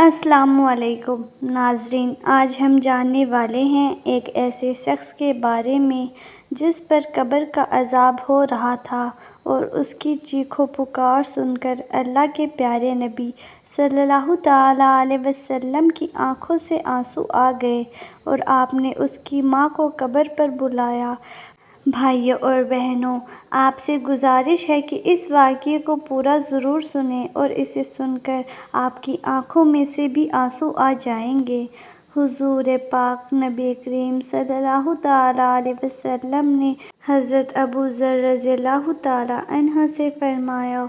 السلام علیکم ناظرین، آج ہم جاننے والے ہیں ایک ایسے شخص کے بارے میں جس پر قبر کا عذاب ہو رہا تھا، اور اس کی چیخ و پکار سن کر اللہ کے پیارے نبی صلی اللہ تعالیٰ علیہ وسلم کی آنکھوں سے آنسو آ گئے اور آپ نے اس کی ماں کو قبر پر بلایا۔ بھائیو اور بہنوں، آپ سے گزارش ہے کہ اس واقعے کو پورا ضرور سنیں اور اسے سن کر آپ کی آنکھوں میں سے بھی آنسو آ جائیں گے۔ حضور پاک نبی کریم صلی اللہ تعالیٰ علیہ وسلم نے حضرت ابو ذر رضی اللہ تعالیٰ عنہ سے فرمایا،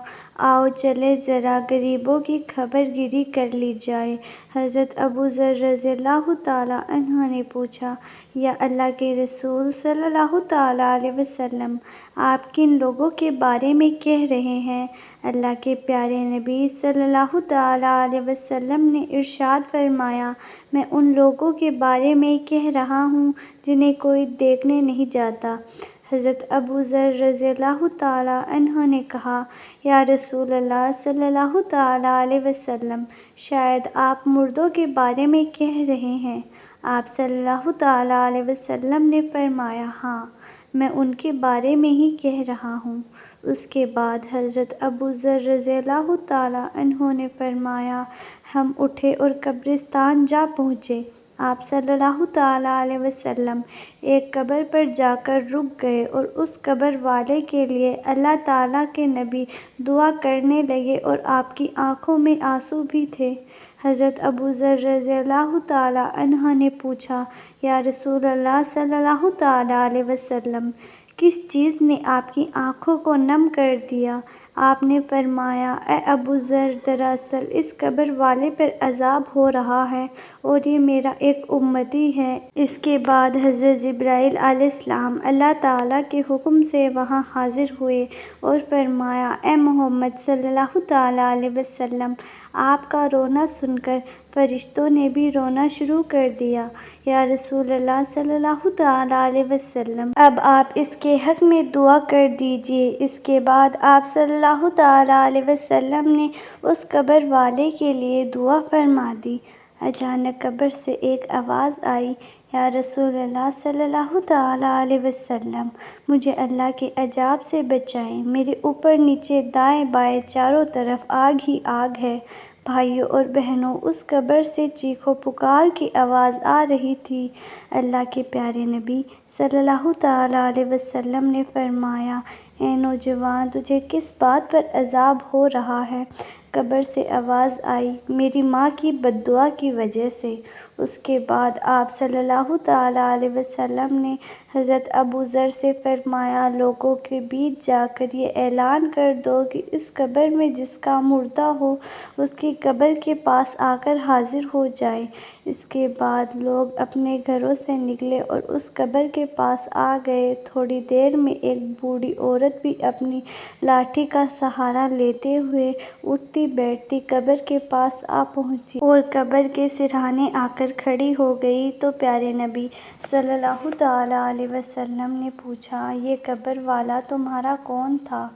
آؤ چلیں ذرا غریبوں کی خبر گیری کر لی جائے۔ حضرت ابو ذر رضی اللہ تعالیٰ عنہ نے پوچھا، یا اللہ کے رسول صلی اللہ تعالیٰ علیہ وسلم، آپ کن لوگوں کے بارے میں کہہ رہے ہیں؟ اللہ کے پیارے نبی صلی اللہ تعالیٰ علیہ وسلم نے ارشاد فرمایا، میں ان لوگوں کے بارے میں کہہ رہا ہوں جنہیں کوئی دیکھنے نہیں جاتا۔ حضرت ابو ذر رضی اللہ تعالیٰ عنہ نے کہا، یا رسول اللہ صلی اللہ تعالیٰ علیہ وسلم، شاید آپ مردوں کے بارے میں کہہ رہے ہیں۔ آپ صلی اللہ تعالیٰ علیہ وسلم نے فرمایا، ہاں، میں ان کے بارے میں ہی کہہ رہا ہوں۔ اس کے بعد حضرت ابو ذر رضی اللہ تعالیٰ عنہ نے فرمایا، ہم اٹھے اور قبرستان جا پہنچے۔ آپ صلی اللہ تعالیٰ علیہ وسلم ایک قبر پر جا کر رک گئے اور اس قبر والے کے لیے اللہ تعالیٰ کے نبی دعا کرنے لگے اور آپ کی آنکھوں میں آنسو بھی تھے۔ حضرت ابو ذر رضی اللہ تعالیٰ عنہ نے پوچھا، یا رسول اللہ صلی اللہ تعالیٰ علیہ وسلم، کس چیز نے آپ کی آنکھوں کو نم کر دیا؟ آپ نے فرمایا، اے ابو ذر، دراصل اس قبر والے پر عذاب ہو رہا ہے اور یہ میرا ایک امتی ہے۔ اس کے بعد حضرت جبرائیل علیہ السلام اللہ تعالیٰ کے حکم سے وہاں حاضر ہوئے اور فرمایا، اے محمد صلی اللہ تعالیٰ علیہ وسلم، آپ کا رونا سن کر فرشتوں نے بھی رونا شروع کر دیا۔ یا رسول اللہ صلی اللہ تعالیٰ علیہ وسلم، اب آپ اس کے حق میں دعا کر دیجئے۔ اس کے بعد آپ صلی اللہ تعالیٰ علیہ وسلم نے اس قبر والے کے لیے دعا فرما دی۔ اچانک قبر سے ایک آواز آئی، یا رسول اللہ صلی اللہ تعالیٰ علیہ وسلم، مجھے اللہ کے عذاب سے بچائیں، میرے اوپر نیچے دائیں بائیں چاروں طرف آگ ہی آگ ہے۔ بھائیو اور بہنوں، اس قبر سے چیخ و پکار کی آواز آ رہی تھی۔ اللہ کے پیارے نبی صلی اللہ تعالیٰ علیہ وسلم نے فرمایا، اے نوجوان، تجھے کس بات پر عذاب ہو رہا ہے؟ قبر سے آواز آئی، میری ماں کی بد دعا کی وجہ سے۔ اس کے بعد آپ صلی اللہ تعالیٰ علیہ وسلم نے حضرت ابو ذر سے فرمایا، لوگوں کے بیچ جا کر یہ اعلان کر دو کہ اس قبر میں جس کا مردہ ہو اس کی قبر کے پاس آ کر حاضر ہو جائے۔ اس کے بعد لوگ اپنے گھروں سے نکلے اور اس قبر کے پاس آ گئے۔ تھوڑی دیر میں ایک بوڑھی عورت بھی اپنی لاٹھی کا سہارا لیتے ہوئے اٹھتی بیٹھتی قبر کے پاس آ پہنچی اور قبر کے سرہانے آ کر کھڑی ہو گئی تو پیارے نبی صلی اللہ تعالیٰ علیہ وسلم نے پوچھا، یہ قبر والا تمہارا کون تھا؟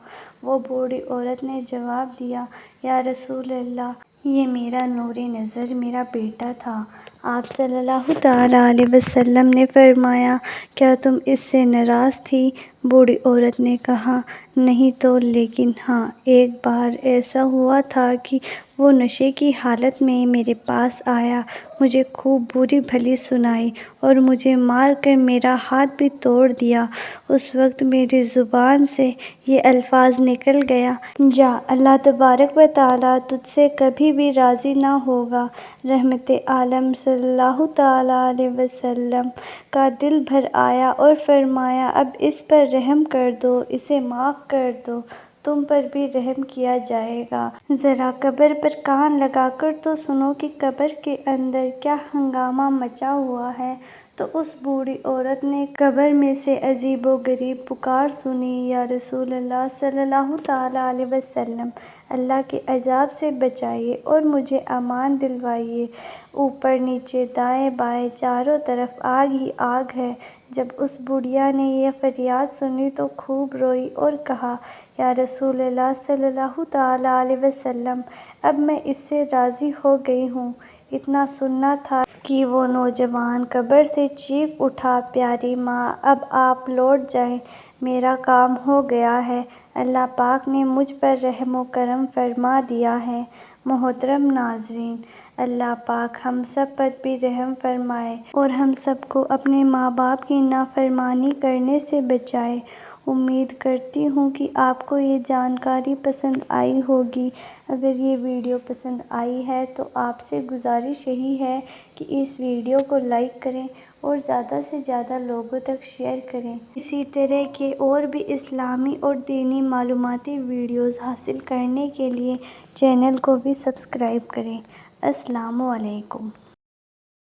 وہ بوڑھی عورت نے جواب دیا، یا رسول اللہ، یہ میرا نور نظر، میرا بیٹا تھا۔ آپ صلی اللہ تعالیٰ علیہ وسلم نے فرمایا، کیا تم اس سے ناراض تھی؟ بوڑھی عورت نے کہا، نہیں تو، لیکن ہاں، ایک بار ایسا ہوا تھا کہ وہ نشے کی حالت میں میرے پاس آیا، مجھے خوب بری بھلی سنائی اور مجھے مار کر میرا ہاتھ بھی توڑ دیا۔ اس وقت میری زبان سے یہ الفاظ نکل گیا، جا، اللہ تبارک و تعالیٰ تجھ سے کبھی بھی راضی نہ ہوگا۔ رحمت عالم صلی اللہ تعالیٰ علیہ وسلم کا دل بھر آیا اور فرمایا، اب اس پر رحم کر دو، اسے معاف کر دو، تم پر بھی رحم کیا جائے گا۔ ذرا قبر پر کان لگا کر تو سنو کہ قبر کے اندر کیا ہنگامہ مچا ہوا ہے۔ تو اس بوڑھی عورت نے قبر میں سے عجیب و غریب پکار سنی، یا رسول اللہ صلی اللہ تعالیٰ علیہ وسلم، اللہ کے عذاب سے بچائیے اور مجھے امان دلوائیے، اوپر نیچے دائیں بائیں چاروں طرف آگ ہی آگ ہے۔ جب اس بڑھیا نے یہ فریاد سنی تو خوب روئی اور کہا، یا رسول اللہ صلی اللہ تعالیٰ علیہ وسلم، اب میں اس سے راضی ہو گئی ہوں۔ اتنا سننا تھا کہ وہ نوجوان قبر سے چیخ اٹھا، پیاری ماں، اب آپ لوٹ جائیں، میرا کام ہو گیا ہے، اللہ پاک نے مجھ پر رحم و کرم فرما دیا ہے۔ محترم ناظرین، اللہ پاک ہم سب پر بھی رحم فرمائے اور ہم سب کو اپنے ماں باپ کی نافرمانی کرنے سے بچائے۔ امید کرتی ہوں کہ آپ کو یہ جانکاری پسند آئی ہوگی۔ اگر یہ ویڈیو پسند آئی ہے تو آپ سے گزارش یہی ہے کہ اس ویڈیو کو لائک کریں اور زیادہ سے زیادہ لوگوں تک شیئر کریں۔ اسی طرح کے اور بھی اسلامی اور دینی معلوماتی ویڈیوز حاصل کرنے کے لیے چینل کو بھی سبسکرائب کریں۔ السلام علیکم۔